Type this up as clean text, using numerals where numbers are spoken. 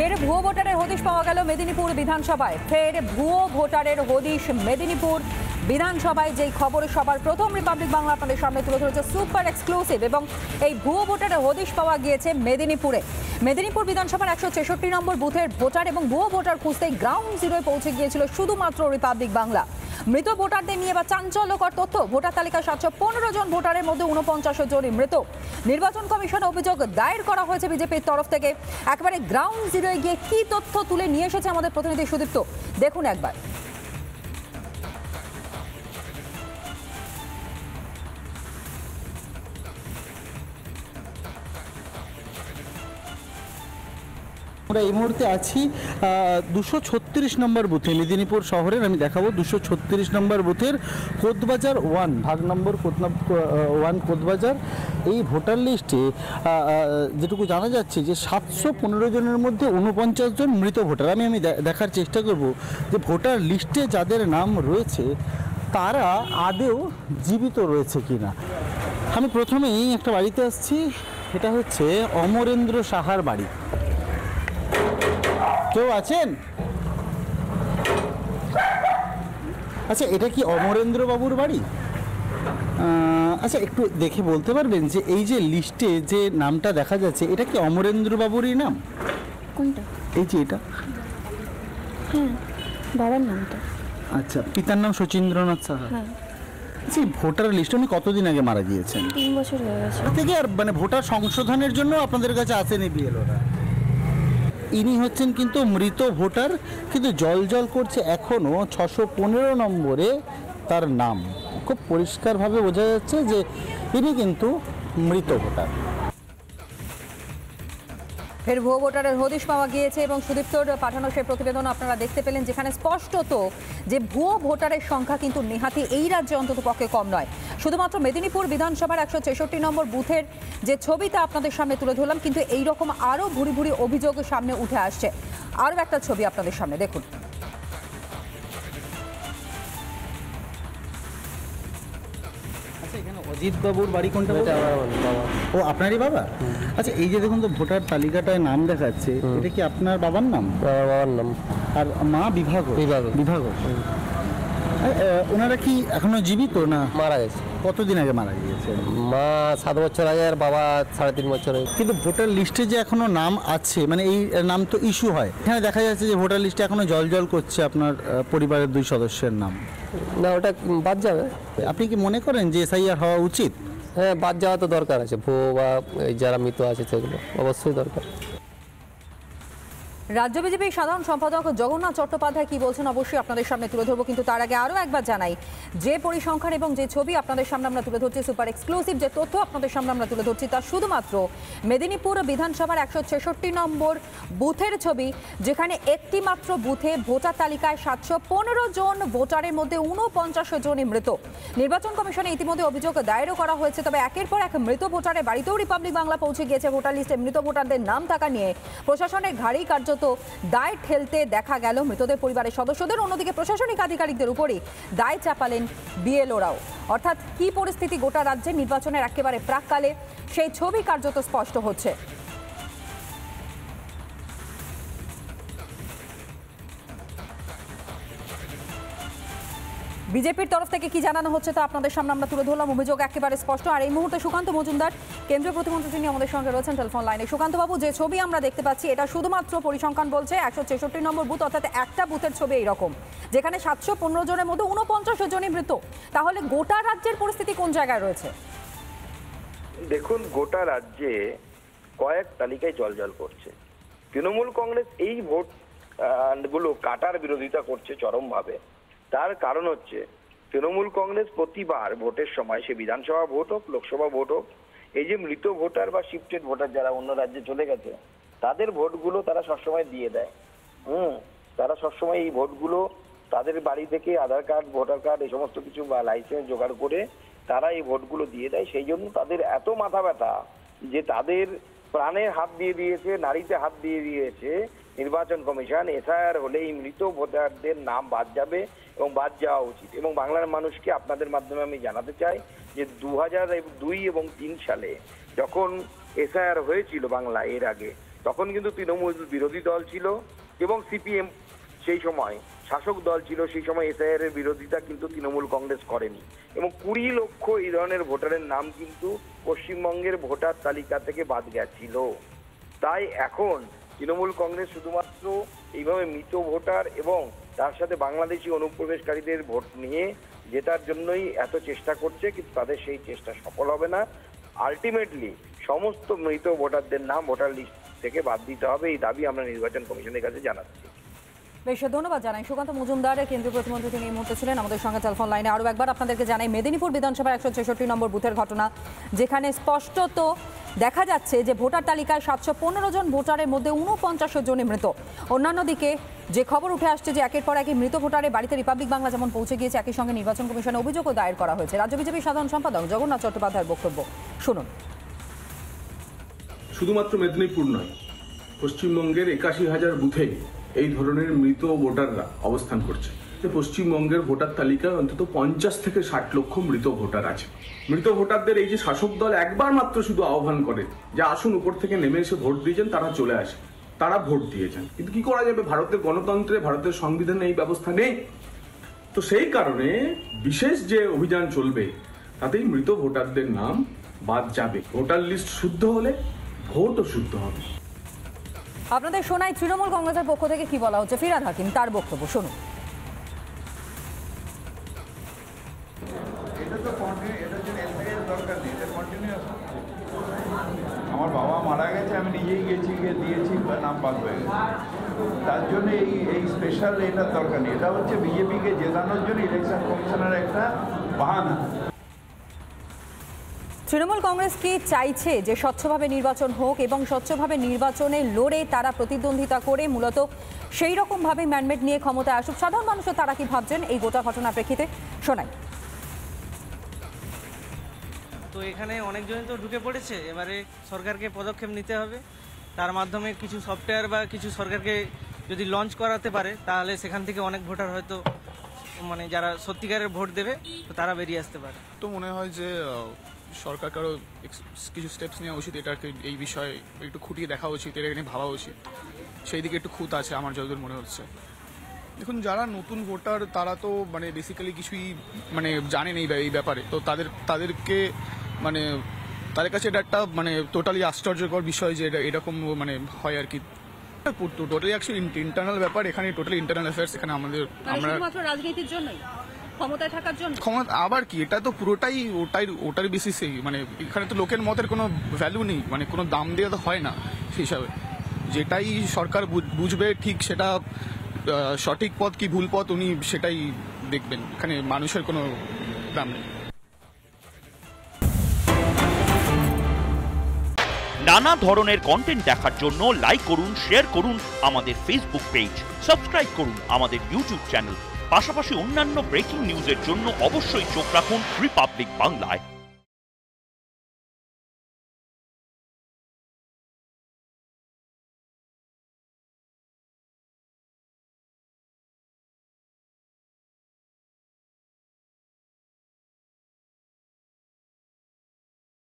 ফের ভুয়ো ভোটারের হদিশ পাওয়া গেল মেদিনীপুর বিধানসভায়। ফের ভুয়ো ভোটারের হদিশ মেদিনীপুর বিধানসভায়, যেই খবর সবার প্রথম রিপাবলিক বাংলা আপনাদের সামনে তুলে ধরেছে সুপার এক্সক্লুসিভ। এবং এই ভুয়ো ভোটারের হদিশ পাওয়া গিয়েছে মেদিনীপুরে। মেদিনীপুর বিধানসভার 163 নম্বর বুথের ভোটার এবং ভুয়ো ভোটার খুঁজতেই গ্রাউন্ড জিরোয় পৌঁছে গিয়েছিল শুধুমাত্র রিপাবলিক বাংলা। মৃত ভোটারদের নিয়ে বা চাঞ্চল্যকর তথ্য, ভোটার তালিকায় 715 জন ভোটারের মধ্যে 49 জনই মৃত। নির্বাচন কমিশনে অভিযোগ দায়ের করা হয়েছে বিজেপির তরফ থেকে। একেবারে গ্রাউন্ড জিরোয় গিয়ে কি তথ্য তুলে নিয়ে এসেছে আমাদের প্রতিনিধি সুদীপ্ত, দেখুন একবার। আমরা এই মুহূর্তে আছি 236 নম্বর বুথে, মেদিনীপুর শহরের। আমি দেখাবো 236 নম্বর বুথের কোতবাজার 1 ভাগ নম্বর 1 কোতবাজার। এই ভোটার লিস্টে যেটুকু জানা যাচ্ছে যে 715 জনের মধ্যে 49 জন মৃত ভোটার। আমি দেখার চেষ্টা করব যে ভোটার লিস্টে যাদের নাম রয়েছে তারা আদেও জীবিত রয়েছে কিনা। আমি প্রথমেই একটা বাড়িতে আসছি, এটা হচ্ছে অমরেন্দ্র সাহার বাড়ি। কেউ আছেন? আচ্ছা, এটা কি অমরেন্দ্র বাবুর বাড়ি? আচ্ছা, একটু দেখে বলতে পারবেন যে এই যে লিস্টে যে নামটা দেখা যাচ্ছে এটা কি অমরেন্দ্র বাবুরই নাম? কোনটা? এই যে এটা। হ্যাঁ, বাবার নামটা। আচ্ছা, পিতার নাম শচীন্দ্রনাথ সাহা। হ্যাঁ। আচ্ছা, ভোটার লিস্ট উনি কতদিন আগে মারা গিয়েছেন? 3 বছর হয়ে গেছে। থেকে আর মানে ভোটার সংশোধনের জন্য আপনাদের কাছে আসেনি বিএলওরা? ইনি হচ্ছেন কিন্তু মৃত ভোটার, কিন্তু জল করছে এখনও 615 নম্বরে তার নাম। খুব পরিষ্কারভাবে বোঝা যাচ্ছে যে ইনি কিন্তু মৃত ভোটার। ফের ভুয়ো ভোটারের হদিশ পাওয়া গিয়েছে এবং সুদীপ্তর পাঠানো সেই প্রতিবেদন আপনারা দেখতে পেলেন, যেখানে স্পষ্টত যে ভুয়ো ভোটারের সংখ্যা কিন্তু নেহাতি এই রাজ্যে অন্তত পক্ষে কম নয়। শুধুমাত্র মেদিনীপুর বিধানসভার 163 নম্বর বুথের যে ছবিটা আপনাদের সামনে তুলে ধরলাম, কিন্তু এই রকম আরও ভুরি ভুরি অভিযোগ সামনে উঠে আসছে। আরও একটা ছবি আপনাদের সামনে দেখুন। অজিত বাবুর বাড়ি কোনটা? ও, আপনারই বাবা? আচ্ছা, এই যে দেখুন তো ভোটার তালিকাটায় নাম দেখাচ্ছে, এটা কি আপনার বাবার নাম? বাবার নাম। আর মা বিভাগ? বিভাগ। ওনারা কি এখনো জীবিত না মারা গেছে? কতদিন আগে মারা গিয়েছে? মা 7 বছর আগে আর বাবা 3.5 বছর আগে। কিন্তু ভোটার লিস্টে যে এখনো নাম আছে, মানে এই নাম তো ইস্যু হয়, এখানে দেখা যাচ্ছে যে ভোটার লিস্টে এখনো জল করছে আপনার পরিবারের 2 সদস্যের নাম। না, ওটা বাদ যাবে। আপনি কি মনে করেন যে এসআইআর হওয়া উচিত? হ্যাঁ, বাদ যাওয়া তো দরকার আছে। ভুয়ো বা যারা মৃত আছে সেগুলো অবশ্যই দরকার। রাজ্য বিজেপির সাধারণ সম্পাদক জগন্নাথ চট্টোপাধ্যায় কি বলছেন অবশ্যই আপনাদের সামনে তুলে ধরবো, কিন্তু তার আগে আরও একবার জানাই যে পরিসংখ্যান এবং যে ছবি আপনাদের সামনে আমরা তুলে ধরছি, সুপার এক্সক্লুসিভ যে তথ্য আপনাদের সামনে আমরা তুলে ধরছি, তা শুধুমাত্র মেদিনীপুর বিধানসভার 166 নম্বর বুথের ছবি, যেখানে একটি মাত্র বুথে ভোটার তালিকায় 715 জন ভোটারের মধ্যে 49 জনই মৃত। নির্বাচন কমিশনে ইতিমধ্যে অভিযোগ দায়েরও করা হয়েছে। তবে একের পর এক মৃত ভোটারের বাড়িতেও রিপাবলিক বাংলা পৌঁছে গিয়েছে। ভোটার লিস্টে মৃত ভোটারদের নাম থাকা নিয়ে প্রশাসনের ঘাড়ি কার্যত দায় ঠেলতে দেখা গেল মৃতদের পরিবারের সদস্যদের। অন্যদিকে প্রশাসনিক আধিকারিকদের উপরই দায় চাপালেন বিএলওরাও। অর্থাৎ কি পরিস্থিতি গোটা রাজ্যে নির্বাচনের একেবারে প্রাককালে, সেই ছবি কার্যত স্পষ্ট হচ্ছে। বিজেপির তরফ থেকে কি জানানো হচ্ছে তা আপনাদের সামনে আমরা তুলে ধরলাম। অভিযোগ একেবারে স্পষ্ট। আর এই মুহূর্তে সুকান্ত মজুমদার, কেন্দ্রীয় প্রতিমন্ত্রী, তিনি আমাদের সঙ্গে রয়েছেন টেলিফোন লাইনে। সুকান্ত বাবু, যে ছবি আমরা দেখতে পাচ্ছি এটা শুধুমাত্র পরিসংখ্যান বলছে 166 নম্বর বুথ, অর্থাৎ একটা বুথের ছবি এইরকম, যেখানে 715 জনের মধ্যে 49 জনই মৃত। তাহলে গোটা রাজ্যের পরিস্থিতি কোন জায়গায় রয়েছে? দেখুন, গোটা রাজ্যে কয়েক তালিকায় জল করছে। তৃণমূল কংগ্রেস এই ভোট গুলো কাটার বিরোধিতা করছে চরমভাবে। তার কারণ হচ্ছে তৃণমূল কংগ্রেস প্রতিবার ভোটের সময়, সে বিধানসভা ভোট হোক, লোকসভা ভোট হোক, এই যে মৃত ভোটার বা শিফটেড ভোটার যারা অন্য রাজ্যে চলে গেছে তাদের ভোটগুলো তারা সবসময় দিয়ে দেয়। তারা সবসময় এই ভোটগুলো তাদের বাড়ি থেকে আধার কার্ড, ভোটার কার্ড, এই সমস্ত কিছু বা লাইসেন্স জোগাড় করে তারা এই ভোটগুলো দিয়ে দেয়। সেই জন্য তাদের এত মাথা ব্যথা যে তাদের প্রাণে হাত দিয়ে দিয়েছে, নারীতে হাত দিয়ে দিয়েছে নির্বাচন কমিশন। এসআইআর হলে এই মৃত ভোটারদের নাম বাদ যাবে এবং বাদ যাওয়া উচিত। এবং বাংলার মানুষকে আপনাদের মাধ্যমে আমি জানাতে চাই যে 2002 এবং 3 সালে যখন এসআইআর হয়েছিল বাংলা, এর আগে তখন কিন্তু তৃণমূল বিরোধী দল ছিল এবং সিপিএম সেই সময় শাসক দল ছিল। সেই সময় এসআইআর এর বিরোধিতা কিন্তু তৃণমূল কংগ্রেস করেনি এবং 20 লক্ষ এই ধরনের ভোটারের নাম কিন্তু পশ্চিমবঙ্গের ভোটার তালিকা থেকে বাদ গেছিল। তাই এখন তৃণমূল কংগ্রেস শুধুমাত্র এইভাবে মৃত ভোটার এবং তার সাথে বাংলাদেশি অনুপ্রবেশকারীদের ভোট নিয়ে জেতার জন্যই এত চেষ্টা করছে, কিন্তু তাদের সেই চেষ্টা সফল হবে না। আলটিমেটলি সমস্ত মৃত ভোটারদের নাম ভোটার লিস্ট থেকে বাদ দিতে হবে, এই দাবি আমরা নির্বাচন কমিশনের কাছে জানাচ্ছি। বেশ, ধন্যবাদ জানাই সুকান্ত মজুমদার, কেন্দ্রীয় প্রতিমন্ত্রী, তিনি এই মুহূর্তে ছিলেন আমাদের সঙ্গে টেলিফোন লাইনে। আরও একবার আপনাদেরকে জানাই মেদিনীপুর বিধানসভার 166 নম্বর বুথের ঘটনা, যেখানে স্পষ্টত দেখা যাচ্ছে যে ভোটার তালিকায় 715 জন ভোটারের মধ্যে 49 জনই মৃত। অন্যান্য দিকে যে খবর উঠে আসছে যে একের পর এক মৃত ভোটারের বাড়িতে রিপাবলিক বাংলা যেমন পৌঁছে গিয়েছে, একই সঙ্গে নির্বাচন কমিশনে অভিযোগও দায়ের করা হয়েছে। রাজ্য বিজেপির সাধারণ সম্পাদক জগন্নাথ চট্টোপাধ্যায়ের বক্তব্য শুনুন। শুধুমাত্র মেদিনীপুর নয়, পশ্চিমবঙ্গের 81,000 বুথে এই ধরনের মৃত ভোটাররা অবস্থান করছে। পশ্চিমবঙ্গের ভোটার তালিকায় অন্তত 50 থেকে 60 লক্ষ মৃত ভোটার আছে। মৃত ভোটারদের এই যে শাসক দল একবার মাত্র শুধু আহ্বান করে যে আসুন উপর থেকে নেমে এসে ভোট দিয়েছেন, তারা চলে আসে, তারা ভোট দিয়েছেন। কিন্তু কি করা যাবে, ভারতের গণতন্ত্রে, ভারতের সংবিধানে এই ব্যবস্থা নেই। তো সেই কারণে বিশেষ যে অভিযান চলবে তাতেই মৃত ভোটারদের নাম বাদ যাবে। ভোটার লিস্ট শুদ্ধ হলে ভোটও শুদ্ধ হবে। আপনাদের শোনাই তৃণমূল কংগ্রেসের পক্ষ থেকে কি বলা হচ্ছে, ফিরহাদ হাকিম তার বক্তব্য শুনুন। আমার বাবা মারা গেছে, আমি নিজেই গেছি, গিয়ে দিয়েছি, নাম বাদ হয়ে গেছে। তার জন্য এই স্পেশাল এটার দরকার নেই। এটা হচ্ছে বিজেপিকে জেতানোর জন্য ইলেকশন কমিশনের একটা বাহানা। তৃণমূল কংগ্রেস কি চাইছে যে স্বচ্ছভাবে নির্বাচন হোক এবং স্বচ্ছভাবে নির্বাচনে লড়ে তারা প্রতিদ্বন্দ্বিতা করে মূলত সেই রকমভাবে ম্যান্ডেট নিয়ে ক্ষমতায় আসুক? সাধারণ মানুষও তারা কি ভাবছেন এই গোটা ঘটনার প্রেক্ষিতে শোনাই। তো এখানে অনেকজনই তো ঢুকে পড়েছে, এবারে সরকারকে পদক্ষেপ নিতে হবে। তার মাধ্যমে কিছু সফটওয়্যার বা কিছু সরকারকে যদি লঞ্চ করাতে পারে, তাহলে সেখান থেকে অনেক ভোটার হয়তো মানে যারা সত্যিকারের ভোট দেবে তো তারা বেরিয়ে আসতে পারে। তো মনে হয় যে সরকারকে আরও কিছু স্টেপস নেওয়া উচিত, এটাকে এই বিষয়ে একটু খুঁটিয়ে দেখা উচিত, এটা নিয়ে ভাবা উচিত। সেই দিকে একটু খুঁত আছে আমার যতদূর মনে হচ্ছে। দেখুন, যারা নতুন ভোটার তারা তো মানে বেসিক্যালি কিছুই মানে জানেন এই ব্যাপারে, তো তাদেরকে মানে তাদের কাছে এটা একটা মানে টোটালি আশ্চর্যকর বিষয় যে এরকম মানে হয় আর কি। টোটালি অ্যাকচুয়ালি ইন্টারনাল ব্যাপার, এখানে টোটালি ইন্টারনাল অ্যাফেয়ার্স। এখানে আমরা রাজনীতির জন্যই, ক্ষমতায় থাকার জন্য ক্ষমতা আবার কি, এটা তো পুরোটাই ওটার বেসিসেই। মানে এখানে তো লোকের মতের কোনো ভ্যালু নেই, মানে কোনো দাম দেওয়া তো হয় না সেই হিসাবে। যেটাই সরকার বুঝবে ঠিক সেটা সঠিক পথ কি ভুল পথ উনি সেটাই দেখবেন, এখানে মানুষের কোনো দাম নেই। নানা ধরনের কন্টেন্ট দেখার জন্য লাইক করুন, শেয়ার করুন আমাদের ফেসবুক পেজ, সাবস্ক্রাইব করুন আমাদের ইউটিউব চ্যানেল। পাশাপাশি অন্যান্য ব্রেকিং নিউজের জন্য অবশ্যই চোখ রাখুন রিপাবলিক বাংলায়।